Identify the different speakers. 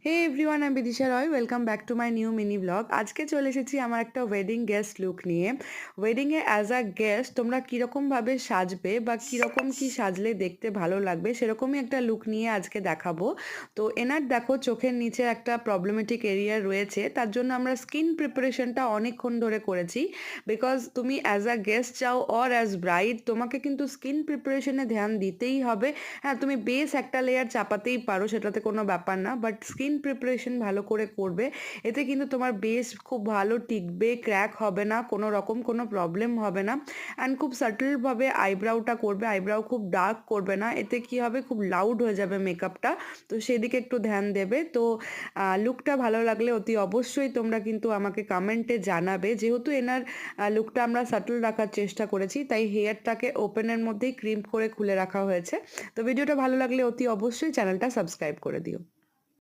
Speaker 1: হে everyone, আমি Bidisha Roy. Welcome back to my new mini blog. আজকে চলে এসেছি আমার একটা ওয়েডিং গেস্ট লুক নিয়ে। ওয়েডিংয়ে অ্যাজ আ গেস্ট তোমরা কীরকমভাবে সাজবে বা কীরকম কী সাজলে দেখতে ভালো লাগবে সেরকমই একটা লুক নিয়ে আজকে দেখাবো। তো এনার দেখো চোখের নিচে একটা প্রবলেমেটিক এরিয়া রয়েছে, তার জন্য আমরা স্কিন প্রিপারেশনটা অনেকক্ষণ ধরে করেছি। বিকজ তুমি অ্যাজ আ গেস্ট চাও অর অ্যাজ ব্রাইড, তোমাকে কিন্তু স্কিন প্রিপারেশনে ধ্যান দিতেই হবে। হ্যাঁ, তুমি বেস একটা লেয়ার চাপাতেই পারো, সেটাতে কোনো ব্যাপার না, বাট স্কিন প্রিপারেশন ভালো করে করবে। এতে কিন্তু তোমার বেস খুব ভালো টিকবে, ক্র্যাক হবে না, কোনো রকম কোনো প্রবলেম হবে না। অ্যান্ড খুব সাটলভাবে আইব্রাউটা করবে, আইব্রাউ খুব ডার্ক করবে না, এতে কি হবে খুব লাউড হয়ে যাবে মেকআপটা। তো সেদিকে একটু ধ্যান দেবে। তো লুকটা ভালো লাগলে অতি অবশ্যই তোমরা কিন্তু আমাকে কমেন্টে জানাবে। যেহেতু এনার লুকটা আমরা সাটল রাখার চেষ্টা করেছি, তাই হেয়ারটাকে ওপেনের মধ্যেই ক্রিম করে খুলে রাখা হয়েছে। তো ভিডিওটা ভালো লাগলে অতি অবশ্যই চ্যানেলটা সাবস্ক্রাইব করে দিও।